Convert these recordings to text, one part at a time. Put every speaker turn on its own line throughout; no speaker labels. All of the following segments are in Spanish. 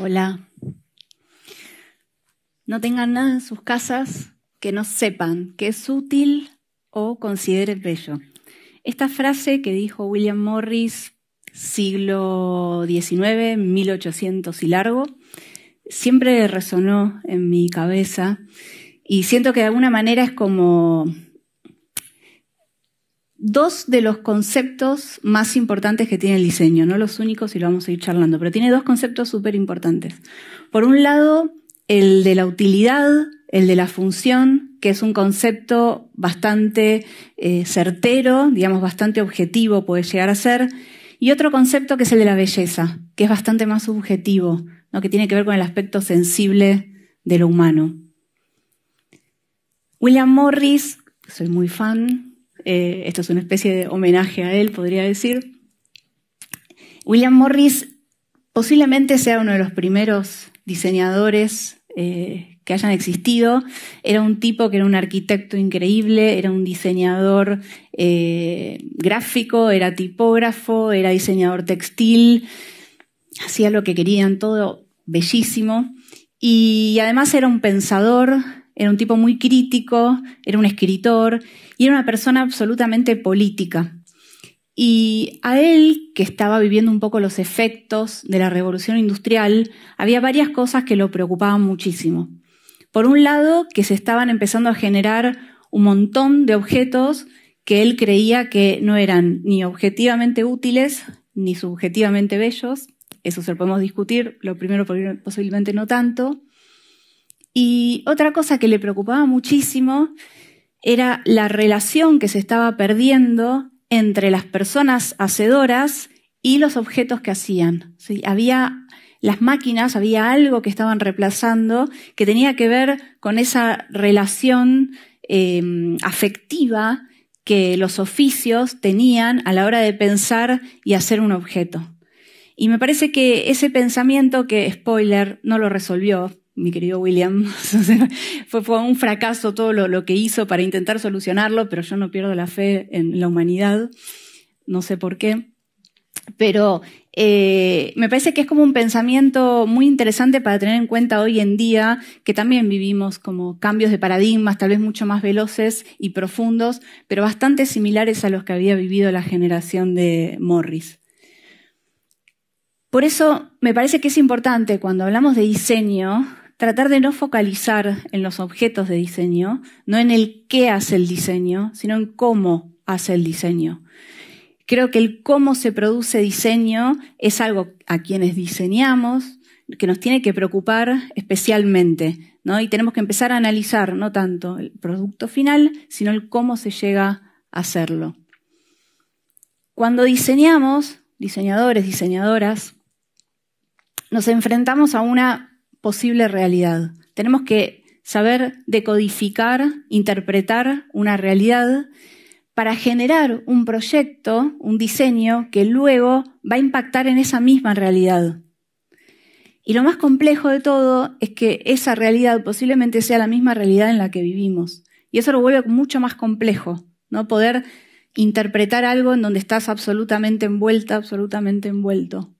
Hola. No tengan nada en sus casas que no sepan que es útil o consideren bello. Esta frase que dijo William Morris, siglo XIX, 1800 y largo, siempre resonó en mi cabeza y siento que de alguna manera es como dos de los conceptos más importantes que tiene el diseño, no los únicos y lo vamos a ir charlando, pero tiene dos conceptos súper importantes. Por un lado, el de la utilidad, el de la función, que es un concepto bastante certero, digamos bastante objetivo puede llegar a ser, y otro concepto que es el de la belleza, que es bastante más subjetivo, ¿no? Que tiene que ver con el aspecto sensible de lo humano. William Morris, soy muy fan, esto es una especie de homenaje a él, podría decir. William Morris posiblemente sea uno de los primeros diseñadores que hayan existido. Era un tipo que era un arquitecto increíble, era un diseñador gráfico, era tipógrafo, era diseñador textil, hacía lo que querían, todo bellísimo. Y además era un pensador, era un tipo muy crítico, era un escritor y era una persona absolutamente política. Y a él, que estaba viviendo un poco los efectos de la revolución industrial, había varias cosas que lo preocupaban muchísimo. Por un lado, que se estaban empezando a generar un montón de objetos que él creía que no eran ni objetivamente útiles ni subjetivamente bellos. Eso se lo podemos discutir, lo primero posiblemente no tanto. Y otra cosa que le preocupaba muchísimo era la relación que se estaba perdiendo entre las personas hacedoras y los objetos que hacían. ¿Sí? Había las máquinas, había algo que estaban reemplazando que tenía que ver con esa relación afectiva que los oficios tenían a la hora de pensar y hacer un objeto. Y me parece que ese pensamiento, que, spoiler, no lo resolvió mi querido William, fue un fracaso todo lo que hizo para intentar solucionarlo, pero yo no pierdo la fe en la humanidad, no sé por qué. Pero me parece que es como un pensamiento muy interesante para tener en cuenta hoy en día, que también vivimos como cambios de paradigmas, tal vez mucho más veloces y profundos, pero bastante similares a los que había vivido la generación de Morris. Por eso me parece que es importante, cuando hablamos de diseño, tratar de no focalizar en los objetos de diseño, no en el qué hace el diseño, sino en cómo hace el diseño. Creo que el cómo se produce diseño es algo a quienes diseñamos que nos tiene que preocupar especialmente, ¿no? Y tenemos que empezar a analizar no tanto el producto final, sino el cómo se llega a hacerlo. Cuando diseñamos, diseñadores, diseñadoras, nos enfrentamos a una posible realidad. Tenemos que saber decodificar, interpretar una realidad para generar un proyecto, un diseño que luego va a impactar en esa misma realidad. Y lo más complejo de todo es que esa realidad posiblemente sea la misma realidad en la que vivimos. Y eso lo vuelve mucho más complejo, ¿no? Poder interpretar algo en donde estás absolutamente envuelta, absolutamente envuelto.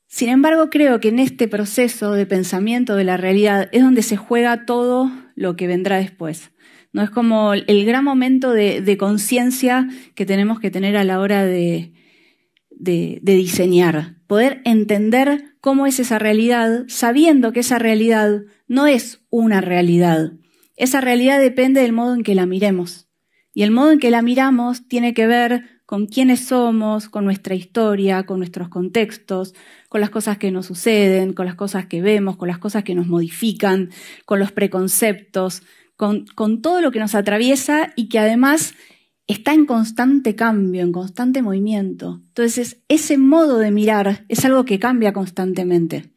Sin embargo, creo que en este proceso de pensamiento de la realidad es donde se juega todo lo que vendrá después. No es como el gran momento de conciencia que tenemos que tener a la hora de diseñar. Poder entender cómo es esa realidad, sabiendo que esa realidad no es una realidad. Esa realidad depende del modo en que la miremos. Y el modo en que la miramos tiene que ver con quiénes somos, con nuestra historia, con nuestros contextos, con las cosas que nos suceden, con las cosas que vemos, con las cosas que nos modifican, con los preconceptos, con todo lo que nos atraviesa y que además está en constante cambio, en constante movimiento. Entonces, ese modo de mirar es algo que cambia constantemente.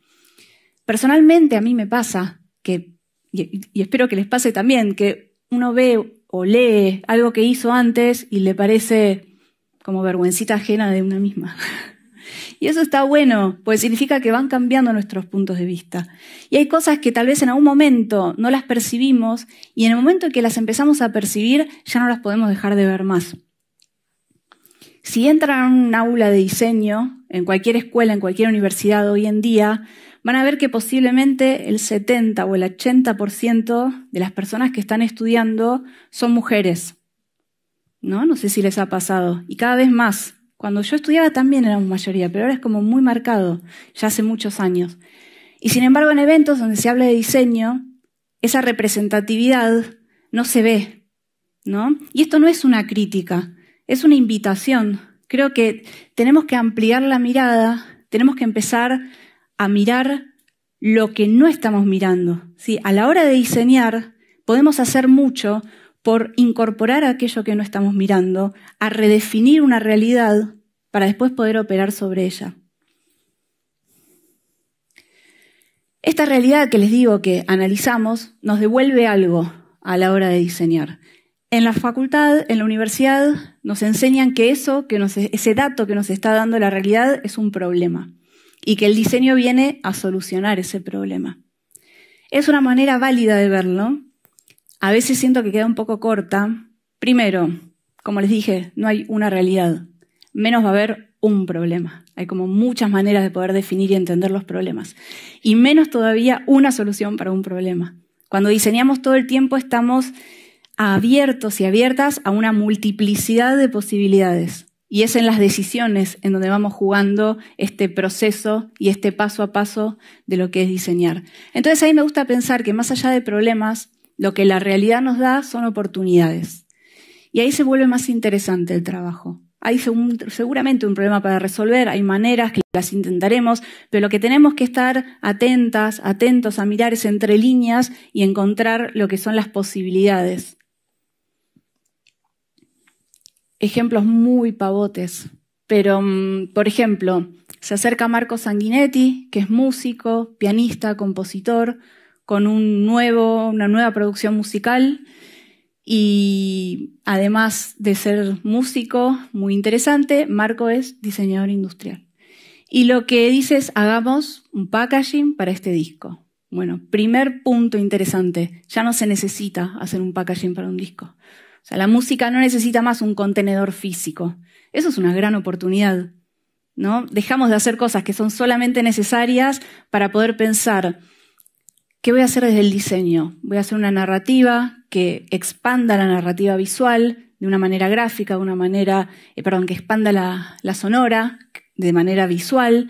Personalmente, a mí me pasa que, y espero que les pase también, que uno ve o lee algo que hizo antes y le parece como vergüencita ajena de una misma. Y eso está bueno, porque significa que van cambiando nuestros puntos de vista. Y hay cosas que tal vez en algún momento no las percibimos y en el momento en que las empezamos a percibir ya no las podemos dejar de ver más. Si entran a un aula de diseño, en cualquier escuela, en cualquier universidad hoy en día, van a ver que posiblemente el 70 o el 80% de las personas que están estudiando son mujeres. No sé si les ha pasado. Y cada vez más. Cuando yo estudiaba también éramos mayoría, pero ahora es como muy marcado, ya hace muchos años. Y sin embargo, en eventos donde se habla de diseño, esa representatividad no se ve, ¿no? Y esto no es una crítica, es una invitación. Creo que tenemos que ampliar la mirada, tenemos que empezar a mirar lo que no estamos mirando, ¿sí? A la hora de diseñar podemos hacer mucho por incorporar aquello que no estamos mirando, a redefinir una realidad para después poder operar sobre ella. Esta realidad que les digo que analizamos nos devuelve algo a la hora de diseñar. En la facultad, en la universidad, nos enseñan que ese dato que nos está dando la realidad es un problema y que el diseño viene a solucionar ese problema. Es una manera válida de verlo. A veces siento que queda un poco corta. Primero, como les dije, no hay una realidad, menos va a haber un problema. Hay como muchas maneras de poder definir y entender los problemas. Y menos todavía una solución para un problema. Cuando diseñamos todo el tiempo estamos abiertos y abiertas a una multiplicidad de posibilidades. Y es en las decisiones en donde vamos jugando este proceso y este paso a paso de lo que es diseñar. Entonces a mí me gusta pensar que más allá de problemas, lo que la realidad nos da son oportunidades. Y ahí se vuelve más interesante el trabajo. Hay seguramente un problema para resolver, hay maneras que las intentaremos, pero lo que tenemos que estar atentos a mirar es entre líneas y encontrar lo que son las posibilidades. Ejemplos muy pavotes, pero por ejemplo, se acerca Marco Sanguinetti, que es músico, pianista, compositor, con una nueva producción musical. Y además de ser músico muy interesante, Marco es diseñador industrial. Y lo que dice es, hagamos un packaging para este disco. Bueno, primer punto interesante, ya no se necesita hacer un packaging para un disco. O sea, la música no necesita más un contenedor físico. Eso es una gran oportunidad, ¿no? Dejamos de hacer cosas que son solamente necesarias para poder pensar, ¿qué voy a hacer desde el diseño? Voy a hacer una narrativa que expanda la narrativa visual de una manera gráfica, de una manera, que expanda la sonora de manera visual.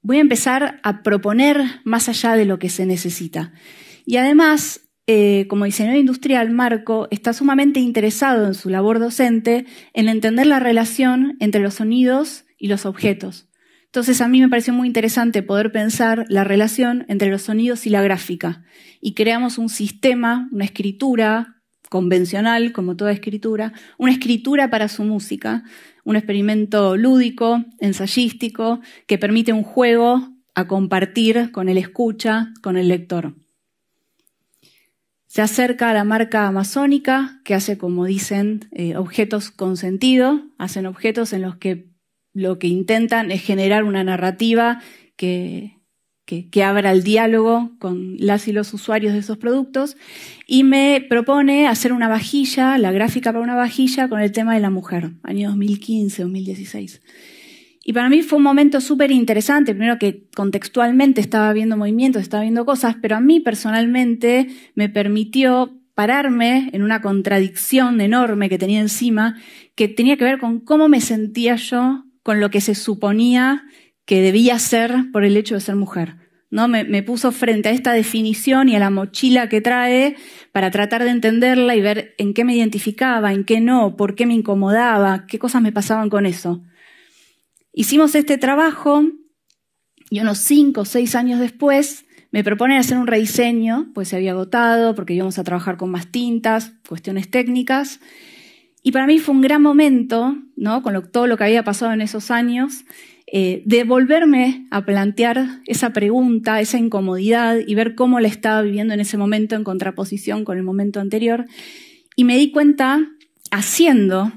Voy a empezar a proponer más allá de lo que se necesita. Y además, como diseñador industrial, Marco está sumamente interesado en su labor docente en entender la relación entre los sonidos y los objetos. Entonces a mí me pareció muy interesante poder pensar la relación entre los sonidos y la gráfica. Y creamos un sistema, una escritura convencional, como toda escritura, una escritura para su música, un experimento lúdico, ensayístico, que permite un juego a compartir con el escucha, con el lector. Se acerca a la marca amazónica, que hace, como dicen, objetos con sentido, hacen objetos en los que lo que intentan es generar una narrativa que abra el diálogo con las y los usuarios de esos productos, y me propone hacer una vajilla, la gráfica para una vajilla con el tema de la mujer, año 2015, 2016. Y para mí fue un momento súper interesante, primero que contextualmente estaba viendo movimientos, estaba viendo cosas, pero a mí personalmente me permitió pararme en una contradicción enorme que tenía encima, que tenía que ver con cómo me sentía yo con lo que se suponía que debía ser por el hecho de ser mujer, ¿no? Me puso frente a esta definición y a la mochila que trae para tratar de entenderla y ver en qué me identificaba, en qué no, por qué me incomodaba, qué cosas me pasaban con eso. Hicimos este trabajo y unos 5 o 6 años después me proponen hacer un rediseño, pues se había agotado, porque íbamos a trabajar con más tintas, cuestiones técnicas. Y para mí fue un gran momento, ¿no? Con todo lo que había pasado en esos años, de volverme a plantear esa pregunta, esa incomodidad y ver cómo la estaba viviendo en ese momento en contraposición con el momento anterior. Y me di cuenta, haciendo,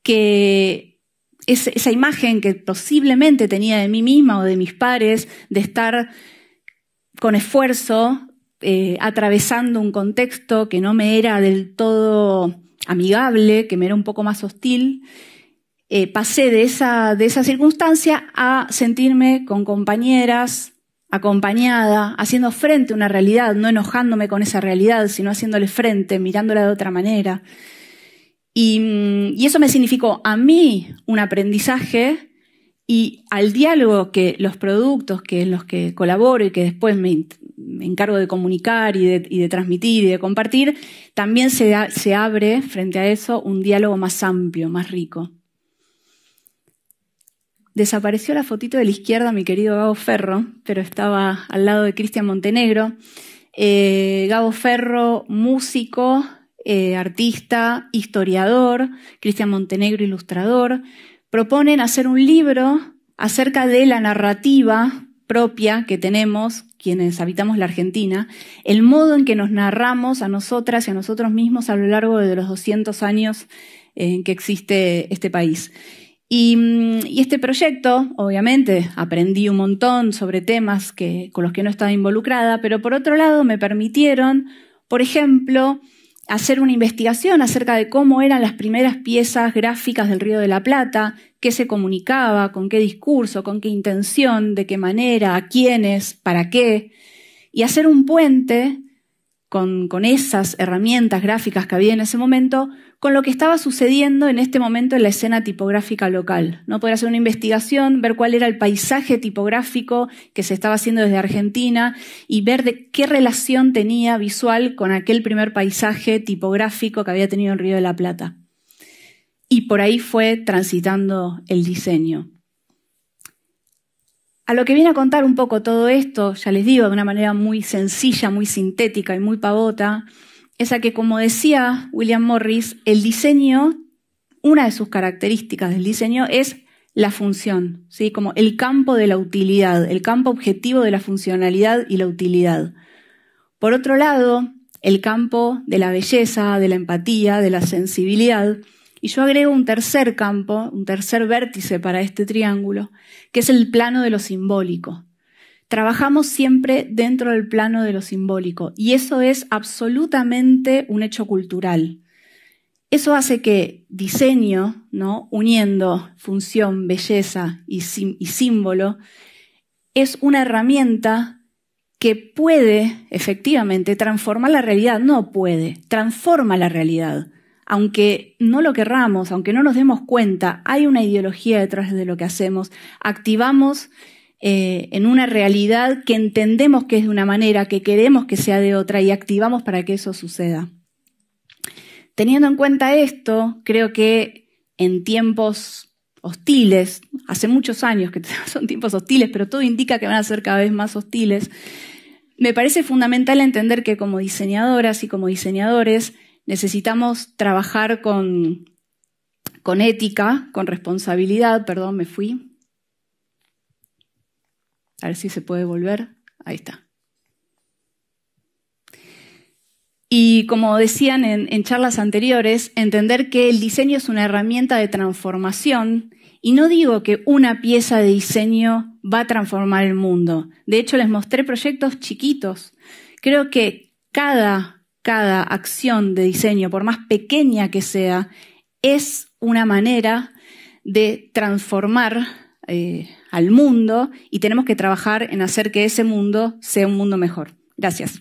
que esa imagen que posiblemente tenía de mí misma o de mis pares, de estar con esfuerzo, atravesando un contexto que no me era del todo amigable, que me era un poco más hostil, pasé de esa circunstancia a sentirme con compañeras, acompañada, haciendo frente a una realidad, no enojándome con esa realidad, sino haciéndole frente, mirándola de otra manera. Y eso me significó a mí un aprendizaje y al diálogo que los productos en los que colaboro y que después me encargo de comunicar y de transmitir y de compartir, también se abre frente a eso un diálogo más amplio, más rico. Desapareció la fotito de la izquierda mi querido Gabo Ferro, pero estaba al lado de Cristian Montenegro. Gabo Ferro, músico, artista, historiador, Cristian Montenegro, ilustrador, proponen hacer un libro acerca de la narrativa propia que tenemos quienes habitamos la Argentina, el modo en que nos narramos a nosotras y a nosotros mismos a lo largo de los 200 años en que existe este país. Y este proyecto, obviamente, aprendí un montón sobre temas con los que no estaba involucrada, pero por otro lado me permitieron, por ejemplo, hacer una investigación acerca de cómo eran las primeras piezas gráficas del Río de la Plata, qué se comunicaba, con qué discurso, con qué intención, de qué manera, a quiénes, para qué, y hacer un puente con esas herramientas gráficas que había en ese momento, con lo que estaba sucediendo en este momento en la escena tipográfica local, ¿no? Poder hacer una investigación, ver cuál era el paisaje tipográfico que se estaba haciendo desde Argentina y ver de qué relación tenía visual con aquel primer paisaje tipográfico que había tenido el Río de la Plata. Y por ahí fue transitando el diseño. A lo que viene a contar un poco todo esto, ya les digo, de una manera muy sencilla, muy sintética y muy pavota, es a que, como decía William Morris, el diseño, una de sus características del diseño es la función, ¿sí? Como el campo de la utilidad, el campo objetivo de la funcionalidad y la utilidad. Por otro lado, el campo de la belleza, de la empatía, de la sensibilidad. Y yo agrego un tercer campo, un tercer vértice para este triángulo, que es el plano de lo simbólico. Trabajamos siempre dentro del plano de lo simbólico y eso es absolutamente un hecho cultural. Eso hace que diseño, ¿no? Uniendo función, belleza y símbolo, es una herramienta que puede efectivamente transformar la realidad. No puede, transforma la realidad. Aunque no lo querramos, aunque no nos demos cuenta, hay una ideología detrás de lo que hacemos. Activamos en una realidad que entendemos que es de una manera, que queremos que sea de otra y activamos para que eso suceda. Teniendo en cuenta esto, creo que en tiempos hostiles, hace muchos años que son tiempos hostiles, pero todo indica que van a ser cada vez más hostiles, me parece fundamental entender que como diseñadoras y como diseñadores necesitamos trabajar con ética, con responsabilidad. Perdón, me fui. A ver si se puede volver. Ahí está. Y como decían en charlas anteriores, entender que el diseño es una herramienta de transformación. Y no digo que una pieza de diseño va a transformar el mundo. De hecho, les mostré proyectos chiquitos. Creo que cada acción de diseño, por más pequeña que sea, es una manera de transformar al mundo y tenemos que trabajar en hacer que ese mundo sea un mundo mejor. Gracias.